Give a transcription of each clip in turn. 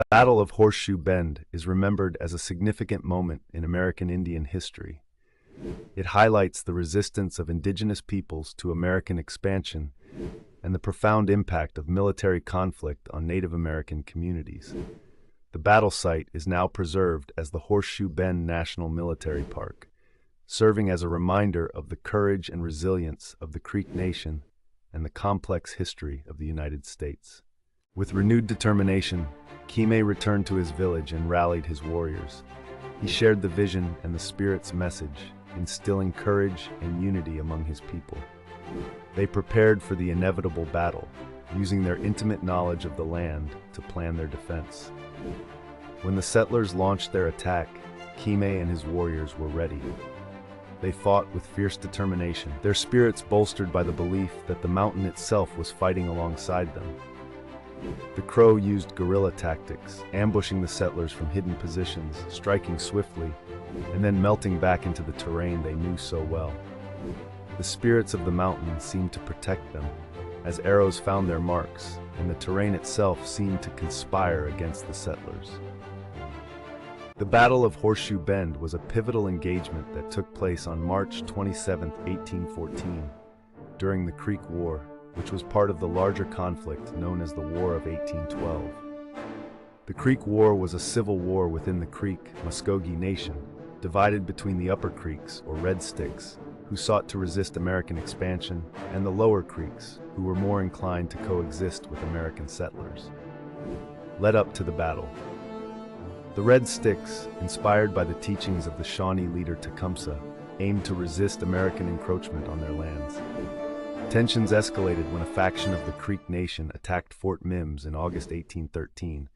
Battle of Horseshoe Bend is remembered as a significant moment in American Indian history. It highlights the resistance of indigenous peoples to American expansion and the profound impact of military conflict on Native American communities. The battle site is now preserved as the Horseshoe Bend National Military Park, serving as a reminder of the courage and resilience of the Creek Nation and the complex history of the United States. With renewed determination, Kime returned to his village and rallied his warriors. He shared the vision and the spirit's message, instilling courage and unity among his people. They prepared for the inevitable battle, using their intimate knowledge of the land to plan their defense. When the settlers launched their attack, Kime and his warriors were ready. They fought with fierce determination, their spirits bolstered by the belief that the mountain itself was fighting alongside them. The Crow used guerrilla tactics, ambushing the settlers from hidden positions, striking swiftly, and then melting back into the terrain they knew so well. The spirits of the mountain seemed to protect them, as arrows found their marks, and the terrain itself seemed to conspire against the settlers. The Battle of Horseshoe Bend was a pivotal engagement that took place on March 27, 1814, during the Creek War, which was part of the larger conflict known as the War of 1812. The Creek War was a civil war within the Creek Muskogee Nation, divided between the Upper Creeks, or Red Sticks, who sought to resist American expansion, and the Lower Creeks, who were more inclined to coexist with American settlers. Led up to the battle, the Red Sticks, inspired by the teachings of the Shawnee leader Tecumseh, aimed to resist American encroachment on their lands. Tensions escalated when a faction of the Creek Nation attacked Fort Mims in August 1813,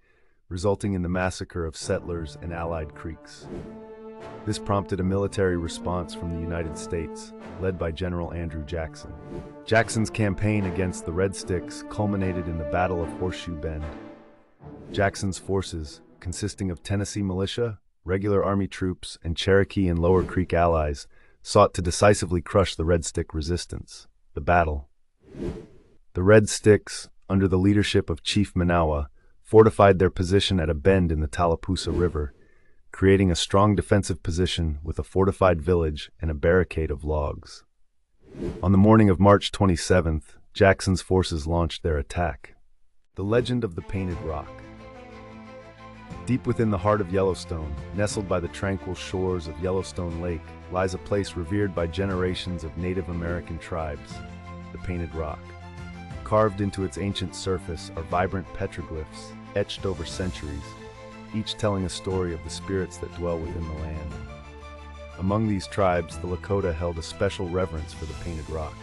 resulting in the massacre of settlers and allied Creeks. This prompted a military response from the United States, led by General Andrew Jackson. Jackson's campaign against the Red Sticks culminated in the Battle of Horseshoe Bend. Jackson's forces, consisting of Tennessee militia, regular Army troops, and Cherokee and Lower Creek allies, sought to decisively crush the Red Stick resistance. The battle. The Red Sticks, under the leadership of Chief Manawa, fortified their position at a bend in the Tallapoosa River, creating a strong defensive position with a fortified village and a barricade of logs. On the morning of March 27th, Jackson's forces launched their attack. The legend of the Painted Rock. Deep within the heart of Yellowstone, nestled by the tranquil shores of Yellowstone Lake, lies a place revered by generations of Native American tribes, the Painted Rock. Carved into its ancient surface are vibrant petroglyphs, etched over centuries, each telling a story of the spirits that dwell within the land. Among these tribes, the Lakota held a special reverence for the Painted Rock.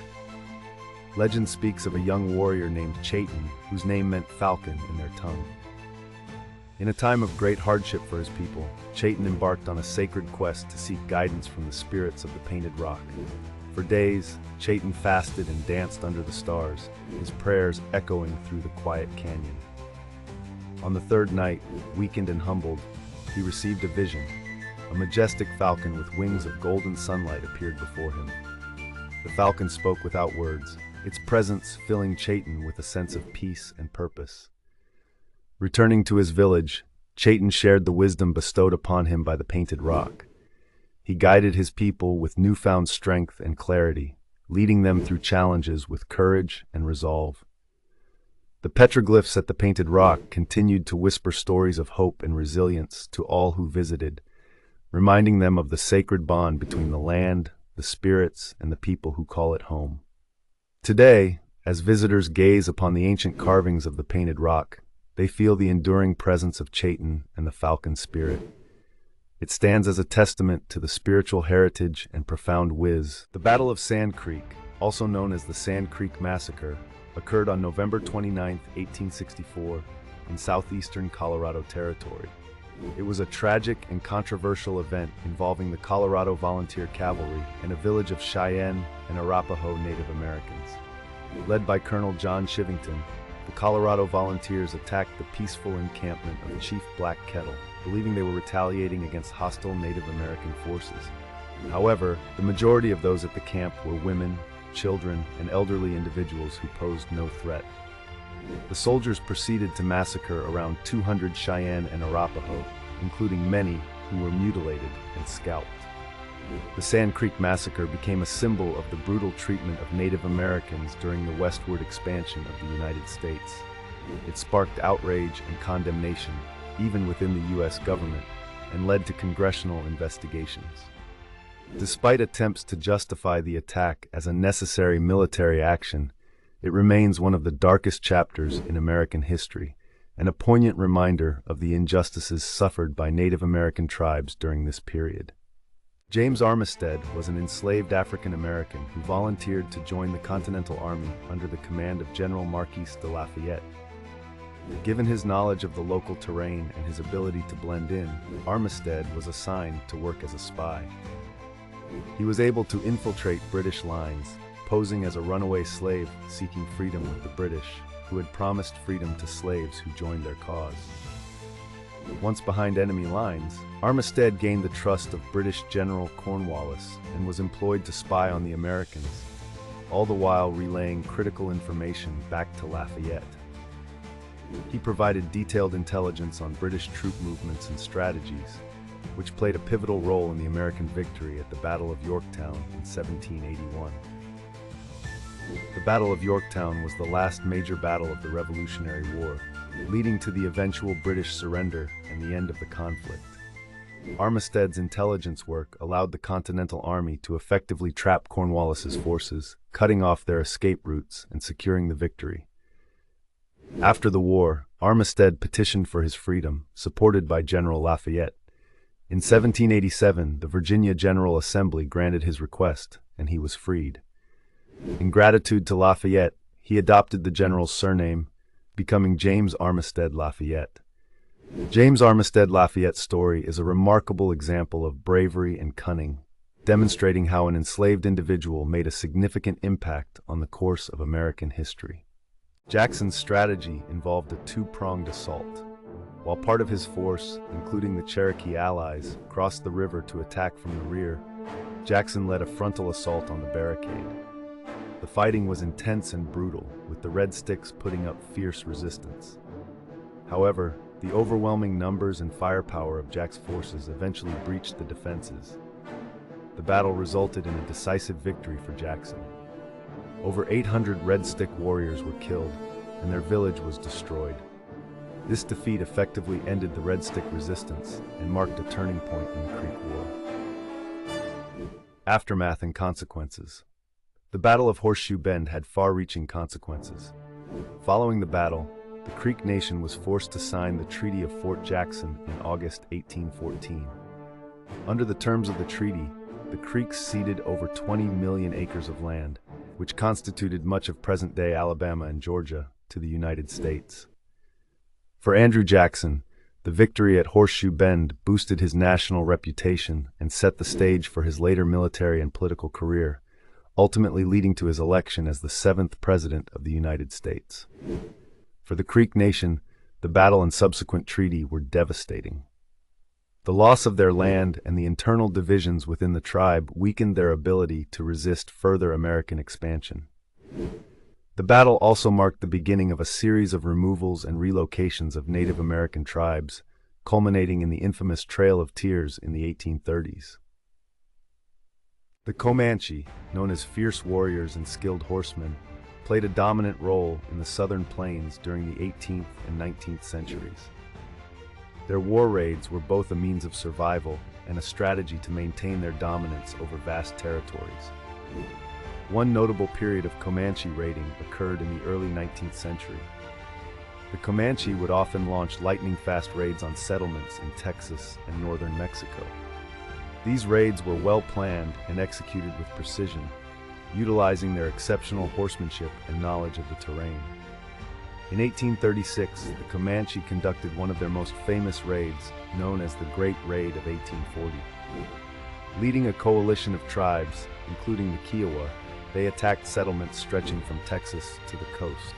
Legend speaks of a young warrior named Chayton, whose name meant falcon in their tongue. In a time of great hardship for his people, Chayton embarked on a sacred quest to seek guidance from the spirits of the Painted Rock. For days, Chayton fasted and danced under the stars, his prayers echoing through the quiet canyon. On the third night, weakened and humbled, he received a vision. A majestic falcon with wings of golden sunlight appeared before him. The falcon spoke without words, its presence filling Chayton with a sense of peace and purpose. Returning to his village, Chayton shared the wisdom bestowed upon him by the Painted Rock. He guided his people with newfound strength and clarity, leading them through challenges with courage and resolve. The petroglyphs at the Painted Rock continued to whisper stories of hope and resilience to all who visited, reminding them of the sacred bond between the land, the spirits, and the people who call it home. Today, as visitors gaze upon the ancient carvings of the Painted Rock, they feel the enduring presence of Chayton and the falcon spirit. It stands as a testament to the spiritual heritage and profound whiz. The Battle of Sand Creek, also known as the Sand Creek Massacre, occurred on November 29, 1864, in southeastern Colorado Territory. It was a tragic and controversial event involving the Colorado Volunteer Cavalry and a village of Cheyenne and Arapaho Native Americans. Led by Colonel John Chivington, the Colorado Volunteers attacked the peaceful encampment of Chief Black Kettle, believing they were retaliating against hostile Native American forces. However, the majority of those at the camp were women, children, and elderly individuals who posed no threat. The soldiers proceeded to massacre around 200 Cheyenne and Arapaho, including many who were mutilated and scalped. The Sand Creek Massacre became a symbol of the brutal treatment of Native Americans during the westward expansion of the United States. It sparked outrage and condemnation, even within the U.S. government, and led to congressional investigations. Despite attempts to justify the attack as a necessary military action, it remains one of the darkest chapters in American history, and a poignant reminder of the injustices suffered by Native American tribes during this period. James Armistead was an enslaved African American who volunteered to join the Continental Army under the command of General Marquis de Lafayette. Given his knowledge of the local terrain and his ability to blend in, Armistead was assigned to work as a spy. He was able to infiltrate British lines, posing as a runaway slave seeking freedom with the British, who had promised freedom to slaves who joined their cause. Once behind enemy lines, Armistead gained the trust of British General Cornwallis and was employed to spy on the Americans, all the while relaying critical information back to Lafayette. He provided detailed intelligence on British troop movements and strategies, which played a pivotal role in the American victory at the Battle of Yorktown in 1781. The Battle of Yorktown was the last major battle of the Revolutionary War, leading to the eventual British surrender and the end of the conflict. Armistead's intelligence work allowed the Continental Army to effectively trap Cornwallis's forces, cutting off their escape routes and securing the victory. After the war, Armistead petitioned for his freedom, supported by General Lafayette. In 1787, the Virginia General Assembly granted his request, and he was freed. In gratitude to Lafayette, he adopted the general's surname, becoming James Armistead Lafayette. James Armistead Lafayette's story is a remarkable example of bravery and cunning, demonstrating how an enslaved individual made a significant impact on the course of American history. Jackson's strategy involved a two-pronged assault. While part of his force, including the Cherokee allies, crossed the river to attack from the rear, Jackson led a frontal assault on the barricade. The fighting was intense and brutal, with the Red Sticks putting up fierce resistance. However, the overwhelming numbers and firepower of Jack's forces eventually breached the defenses. The battle resulted in a decisive victory for Jackson. Over 800 Red Stick warriors were killed, and their village was destroyed. This defeat effectively ended the Red Stick resistance and marked a turning point in the Creek War. Aftermath and consequences. The Battle of Horseshoe Bend had far-reaching consequences. Following the battle, the Creek Nation was forced to sign the Treaty of Fort Jackson in August 1814. Under the terms of the treaty, the Creeks ceded over 20 million acres of land, which constituted much of present-day Alabama and Georgia, to the United States. For Andrew Jackson, the victory at Horseshoe Bend boosted his national reputation and set the stage for his later military and political career, ultimately leading to his election as the 7th President of the United States. For the Creek Nation, the battle and subsequent treaty were devastating. The loss of their land and the internal divisions within the tribe weakened their ability to resist further American expansion. The battle also marked the beginning of a series of removals and relocations of Native American tribes, culminating in the infamous Trail of Tears in the 1830s. The Comanche, known as fierce warriors and skilled horsemen, played a dominant role in the southern plains during the 18th and 19th centuries. Their war raids were both a means of survival and a strategy to maintain their dominance over vast territories. One notable period of Comanche raiding occurred in the early 19th century. The Comanche would often launch lightning-fast raids on settlements in Texas and northern Mexico. These raids were well-planned and executed with precision, utilizing their exceptional horsemanship and knowledge of the terrain. In 1836, the Comanche conducted one of their most famous raids, known as the Great Raid of 1840. Leading a coalition of tribes, including the Kiowa, they attacked settlements stretching from Texas to the coast.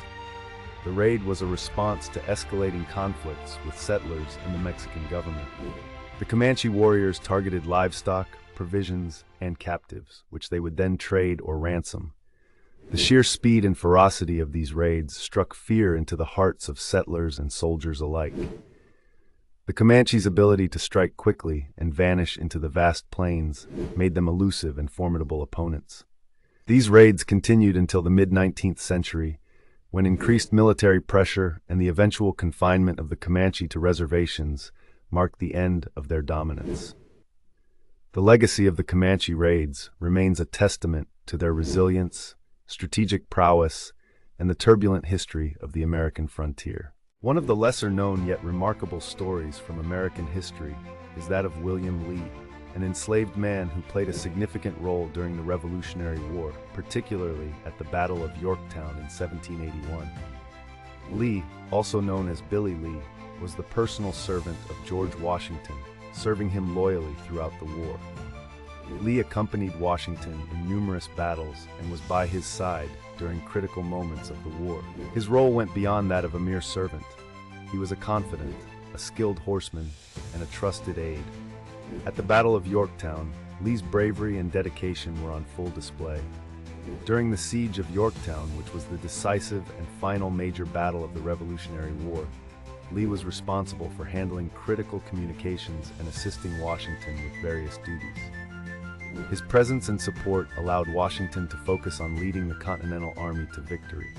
The raid was a response to escalating conflicts with settlers and the Mexican government. The Comanche warriors targeted livestock, provisions, and captives, which they would then trade or ransom. The sheer speed and ferocity of these raids struck fear into the hearts of settlers and soldiers alike. The Comanches' ability to strike quickly and vanish into the vast plains made them elusive and formidable opponents. These raids continued until the mid-19th century, when increased military pressure and the eventual confinement of the Comanche to reservations marked the end of their dominance. The legacy of the Comanche raids remains a testament to their resilience, strategic prowess, and the turbulent history of the American frontier. One of the lesser-known yet remarkable stories from American history is that of William Lee, an enslaved man who played a significant role during the Revolutionary War, particularly at the Battle of Yorktown in 1781. Lee, also known as Billy Lee, was the personal servant of George Washington, serving him loyally throughout the war. Lee accompanied Washington in numerous battles and was by his side during critical moments of the war. His role went beyond that of a mere servant. He was a confidant, a skilled horseman, and a trusted aide. At the Battle of Yorktown, Lee's bravery and dedication were on full display. During the siege of Yorktown, which was the decisive and final major battle of the Revolutionary War, Lee was responsible for handling critical communications and assisting Washington with various duties. His presence and support allowed Washington to focus on leading the Continental Army to victory.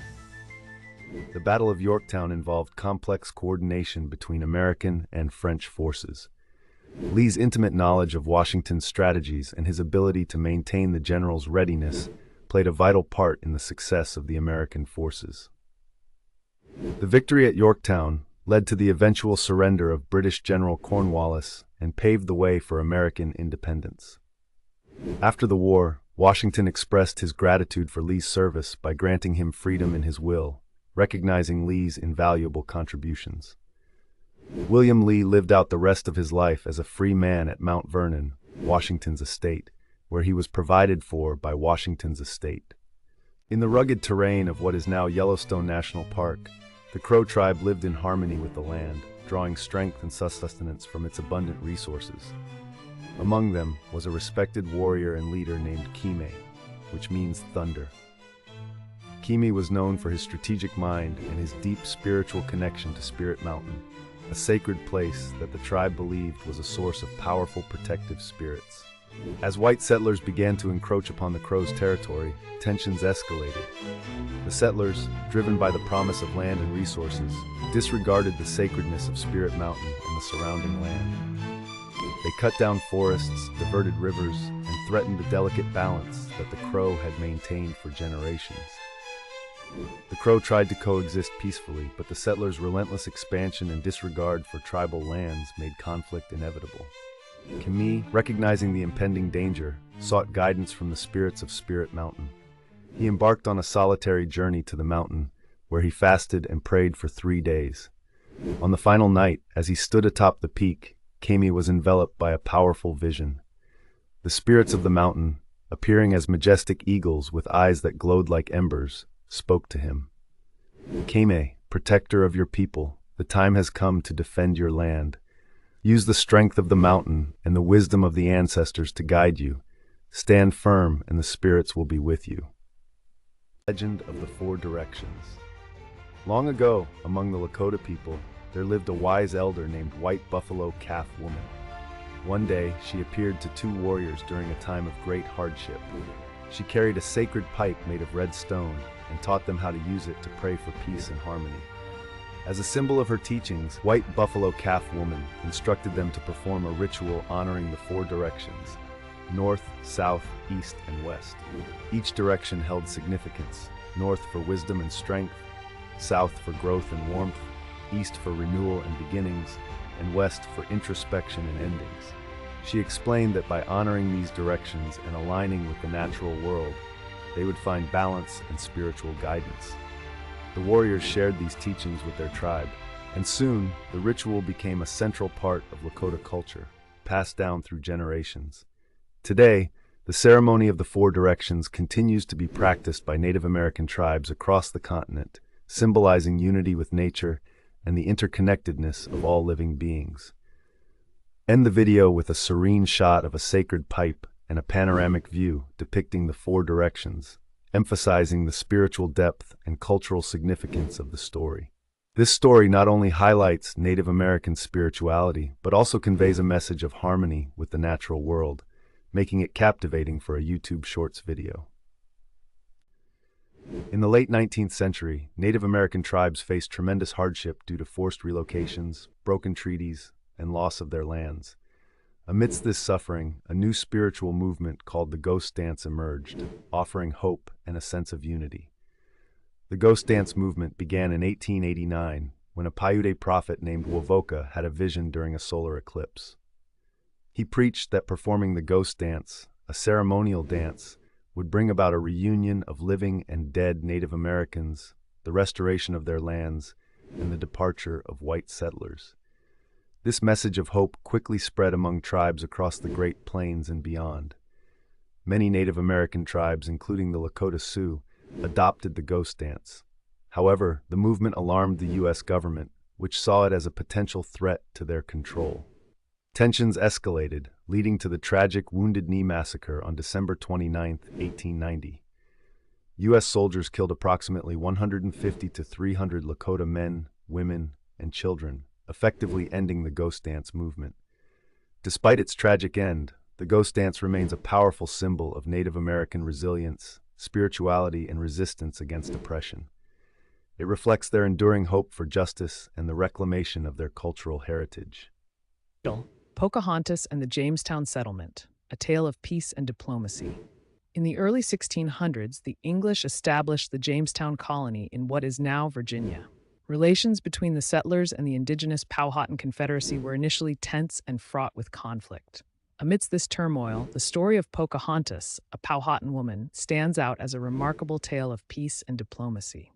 The Battle of Yorktown involved complex coordination between American and French forces. Lee's intimate knowledge of Washington's strategies and his ability to maintain the general's readiness played a vital part in the success of the American forces. The victory at Yorktown led to the eventual surrender of British General Cornwallis and paved the way for American independence. After the war, Washington expressed his gratitude for Lee's service by granting him freedom in his will, recognizing Lee's invaluable contributions. William Lee lived out the rest of his life as a free man at Mount Vernon, Washington's estate, where he was provided for by Washington's estate. In the rugged terrain of what is now Yellowstone National Park, the Crow tribe lived in harmony with the land, drawing strength and sustenance from its abundant resources. Among them was a respected warrior and leader named Kime, which means thunder. Kime was known for his strategic mind and his deep spiritual connection to Spirit Mountain, a sacred place that the tribe believed was a source of powerful protective spirits. As white settlers began to encroach upon the Crow's territory, tensions escalated. The settlers, driven by the promise of land and resources, disregarded the sacredness of Spirit Mountain and the surrounding land. They cut down forests, diverted rivers, and threatened the delicate balance that the Crow had maintained for generations. The Crow tried to coexist peacefully, but the settlers' relentless expansion and disregard for tribal lands made conflict inevitable. Kime, recognizing the impending danger, sought guidance from the spirits of Spirit Mountain. He embarked on a solitary journey to the mountain, where he fasted and prayed for 3 days. On the final night, as he stood atop the peak, Kime was enveloped by a powerful vision. The spirits of the mountain, appearing as majestic eagles with eyes that glowed like embers, spoke to him. Kime, protector of your people, the time has come to defend your land. Use the strength of the mountain and the wisdom of the ancestors to guide you. Stand firm and the spirits will be with you. Legend of the Four Directions. Long ago, among the Lakota people, there lived a wise elder named White Buffalo Calf Woman. One day, she appeared to 2 warriors during a time of great hardship. She carried a sacred pipe made of red stone and taught them how to use it to pray for peace and harmony. As a symbol of her teachings, White Buffalo Calf Woman instructed them to perform a ritual honoring the 4 directions: north, south, east, and west. Each direction held significance: north for wisdom and strength, south for growth and warmth, east for renewal and beginnings, and west for introspection and endings. She explained that by honoring these directions and aligning with the natural world, they would find balance and spiritual guidance. The warriors shared these teachings with their tribe, and soon the ritual became a central part of Lakota culture, passed down through generations. Today, the ceremony of the 4 directions continues to be practiced by Native American tribes across the continent, symbolizing unity with nature and the interconnectedness of all living beings. End the video with a serene shot of a sacred pipe and a panoramic view depicting the 4 directions, emphasizing the spiritual depth and cultural significance of the story. This story not only highlights Native American spirituality, but also conveys a message of harmony with the natural world, making it captivating for a YouTube Shorts video. In the late 19th century, Native American tribes faced tremendous hardship due to forced relocations, broken treaties, and loss of their lands. Amidst this suffering, a new spiritual movement called the Ghost Dance emerged, offering hope and a sense of unity. The Ghost Dance movement began in 1889, when a Paiute prophet named Wovoka had a vision during a solar eclipse. He preached that performing the Ghost Dance, a ceremonial dance, would bring about a reunion of living and dead Native Americans, the restoration of their lands, and the departure of white settlers. This message of hope quickly spread among tribes across the Great Plains and beyond. Many Native American tribes, including the Lakota Sioux, adopted the Ghost Dance. However, the movement alarmed the U.S. government, which saw it as a potential threat to their control. Tensions escalated, leading to the tragic Wounded Knee Massacre on December 29, 1890. U.S. soldiers killed approximately 150 to 300 Lakota men, women, and children, effectively ending the Ghost Dance movement. Despite its tragic end, the Ghost Dance remains a powerful symbol of Native American resilience, spirituality, and resistance against oppression. It reflects their enduring hope for justice and the reclamation of their cultural heritage. Pocahontas and the Jamestown Settlement, a tale of peace and diplomacy. In the early 1600s, the English established the Jamestown colony in what is now Virginia. Relations between the settlers and the indigenous Powhatan Confederacy were initially tense and fraught with conflict. Amidst this turmoil, the story of Pocahontas, a Powhatan woman, stands out as a remarkable tale of peace and diplomacy.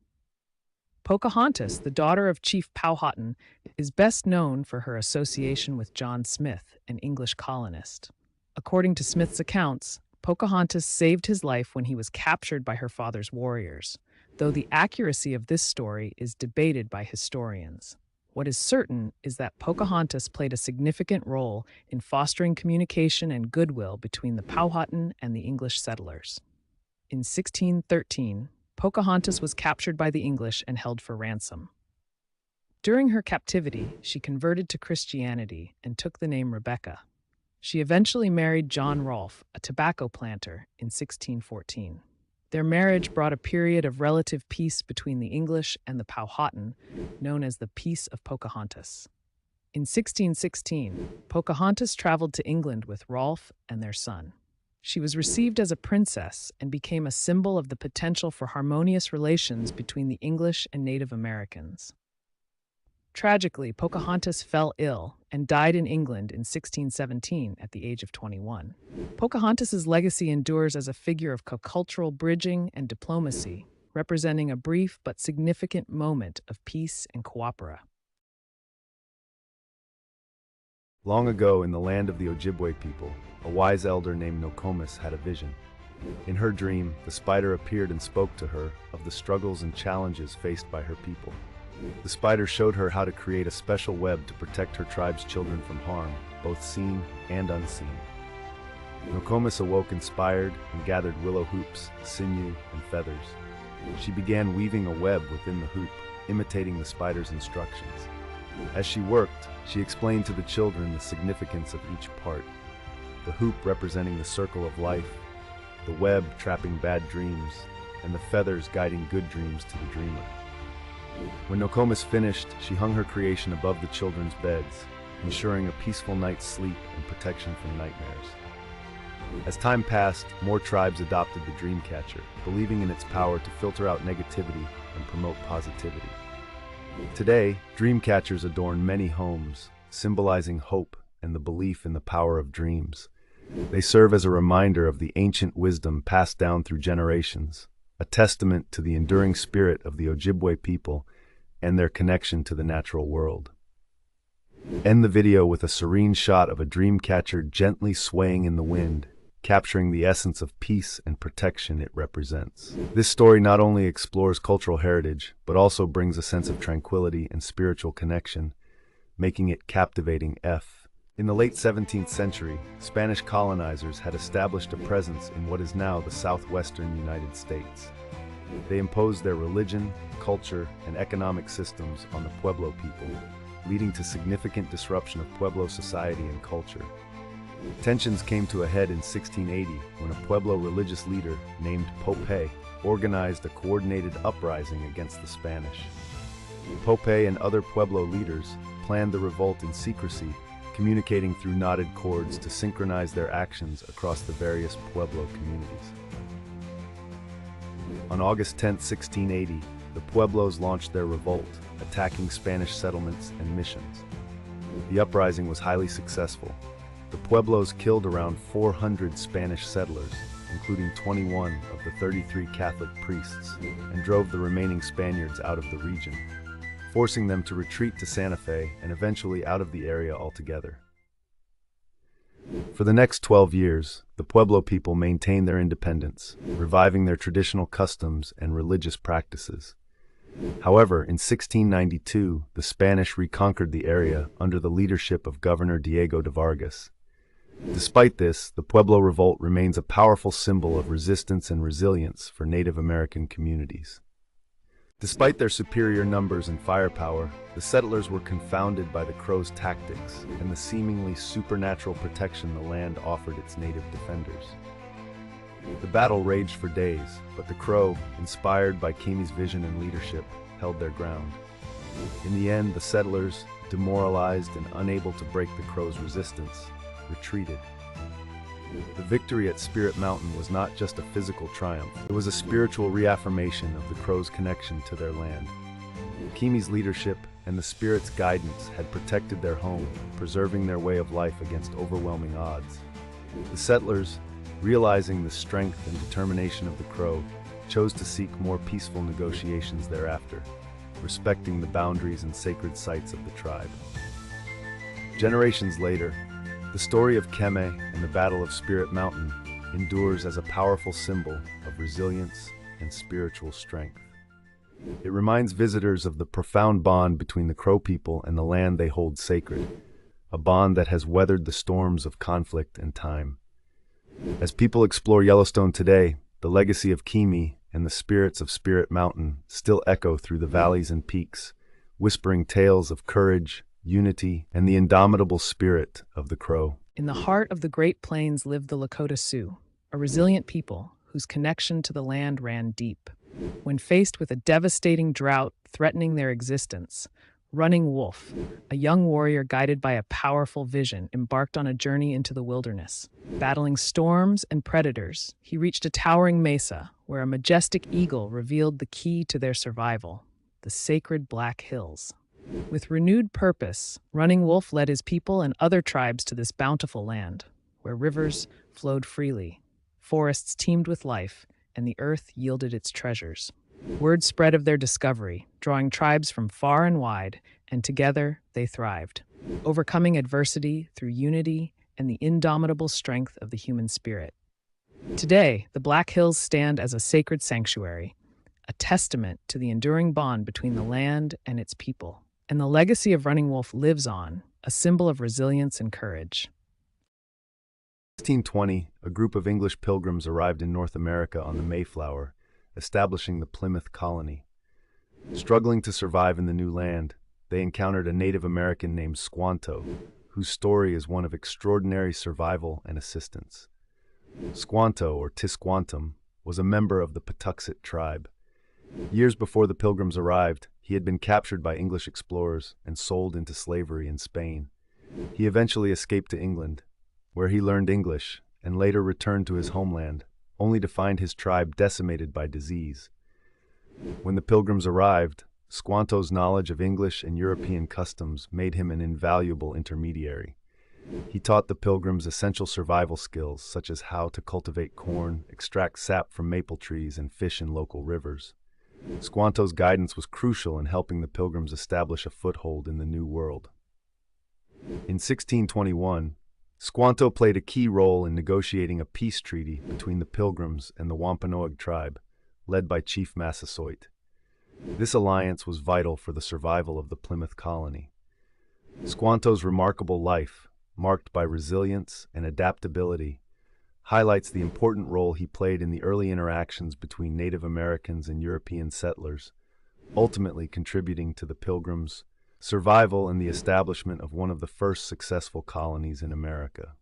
Pocahontas, the daughter of Chief Powhatan, is best known for her association with John Smith, an English colonist. According to Smith's accounts, Pocahontas saved his life when he was captured by her father's warriors, though the accuracy of this story is debated by historians. What is certain is that Pocahontas played a significant role in fostering communication and goodwill between the Powhatan and the English settlers. In 1613, Pocahontas was captured by the English and held for ransom. During her captivity, she converted to Christianity and took the name Rebecca. She eventually married John Rolfe, a tobacco planter, in 1614. Their marriage brought a period of relative peace between the English and the Powhatan, known as the Peace of Pocahontas. In 1616, Pocahontas traveled to England with Rolfe and their son. She was received as a princess and became a symbol of the potential for harmonious relations between the English and Native Americans. Tragically, Pocahontas fell ill and died in England in 1617 at the age of 21. Pocahontas's legacy endures as a figure of cultural bridging and diplomacy, representing a brief but significant moment of peace and cooperation. Long ago, in the land of the Ojibwe people, a wise elder named Nokomis had a vision. In her dream, the spider appeared and spoke to her of the struggles and challenges faced by her people. The spider showed her how to create a special web to protect her tribe's children from harm, both seen and unseen. Nokomis awoke inspired and gathered willow hoops, sinew, and feathers. She began weaving a web within the hoop, imitating the spider's instructions. As she worked, she explained to the children the significance of each part. The hoop representing the circle of life, the web trapping bad dreams, and the feathers guiding good dreams to the dreamer. When Nokomis finished, she hung her creation above the children's beds, ensuring a peaceful night's sleep and protection from nightmares. As time passed, more tribes adopted the dream catcher, believing in its power to filter out negativity and promote positivity. Today, dream catchers adorn many homes, symbolizing hope and the belief in the power of dreams. They serve as a reminder of the ancient wisdom passed down through generations, a testament to the enduring spirit of the Ojibwe people and their connection to the natural world. End the video with a serene shot of a dream catcher gently swaying in the wind, capturing the essence of peace and protection it represents. This story not only explores cultural heritage, but also brings a sense of tranquility and spiritual connection, making it captivating. In the late 17th century, Spanish colonizers had established a presence in what is now the southwestern United States. They imposed their religion, culture, and economic systems on the Pueblo people, leading to significant disruption of Pueblo society and culture. Tensions came to a head in 1680 when a Pueblo religious leader named Pope organized a coordinated uprising against the Spanish. Pope and other Pueblo leaders planned the revolt in secrecy, communicating through knotted cords to synchronize their actions across the various Pueblo communities. On August 10, 1680, the Pueblos launched their revolt, attacking Spanish settlements and missions. The uprising was highly successful. The Pueblos killed around 400 Spanish settlers, including 21 of the 33 Catholic priests, and drove the remaining Spaniards out of the region, forcing them to retreat to Santa Fe and eventually out of the area altogether. For the next 12 years, the Pueblo people maintained their independence, reviving their traditional customs and religious practices. However, in 1692, the Spanish reconquered the area under the leadership of Governor Diego de Vargas. Despite this, the Pueblo revolt remains a powerful symbol of resistance and resilience for Native American communities. Despite their superior numbers and firepower, the settlers were confounded by the Crow's tactics and the seemingly supernatural protection the land offered its native defenders. The battle raged for days, but the Crow, inspired by Kimi's vision and leadership, held their ground. In the end, the settlers, demoralized and unable to break the Crow's resistance, retreated. The victory at Spirit Mountain was not just a physical triumph, it was a spiritual reaffirmation of the Crow's connection to their land. Kimi's leadership and the Spirit's guidance had protected their home, preserving their way of life against overwhelming odds. The settlers, realizing the strength and determination of the Crow, chose to seek more peaceful negotiations thereafter, respecting the boundaries and sacred sites of the tribe. Generations later, the story of Keme and the Battle of Spirit Mountain endures as a powerful symbol of resilience and spiritual strength. It reminds visitors of the profound bond between the Crow people and the land they hold sacred, a bond that has weathered the storms of conflict and time. As people explore Yellowstone today, the legacy of Kimi and the spirits of Spirit Mountain still echo through the valleys and peaks, whispering tales of courage, unity, and the indomitable spirit of the Crow. In the heart of the Great Plains lived the Lakota Sioux, a resilient people whose connection to the land ran deep. When faced with a devastating drought threatening their existence, Running Wolf, a young warrior guided by a powerful vision, embarked on a journey into the wilderness. Battling storms and predators, he reached a towering mesa where a majestic eagle revealed the key to their survival, the sacred Black Hills. With renewed purpose, Running Wolf led his people and other tribes to this bountiful land, where rivers flowed freely, forests teemed with life, and the earth yielded its treasures. Word spread of their discovery, drawing tribes from far and wide, and together they thrived, overcoming adversity through unity and the indomitable strength of the human spirit. Today, the Black Hills stand as a sacred sanctuary, a testament to the enduring bond between the land and its people. And the legacy of Running Wolf lives on, a symbol of resilience and courage. In 1620, a group of English pilgrims arrived in North America on the Mayflower, establishing the Plymouth colony. Struggling to survive in the new land, they encountered a Native American named Squanto, whose story is one of extraordinary survival and assistance. Squanto, or Tisquantum, was a member of the Patuxet tribe. Years before the pilgrims arrived, he had been captured by English explorers and sold into slavery in Spain. He eventually escaped to England, where he learned English and later returned to his homeland, only to find his tribe decimated by disease. When the pilgrims arrived, Squanto's knowledge of English and European customs made him an invaluable intermediary. He taught the pilgrims essential survival skills such as how to cultivate corn, extract sap from maple trees, and fish in local rivers. Squanto's guidance was crucial in helping the pilgrims establish a foothold in the New World. In 1621, Squanto played a key role in negotiating a peace treaty between the Pilgrims and the Wampanoag tribe, led by Chief Massasoit. This alliance was vital for the survival of the Plymouth colony. Squanto's remarkable life, marked by resilience and adaptability, highlights the important role he played in the early interactions between Native Americans and European settlers, ultimately contributing to the Pilgrims' survival and the establishment of one of the first successful colonies in America.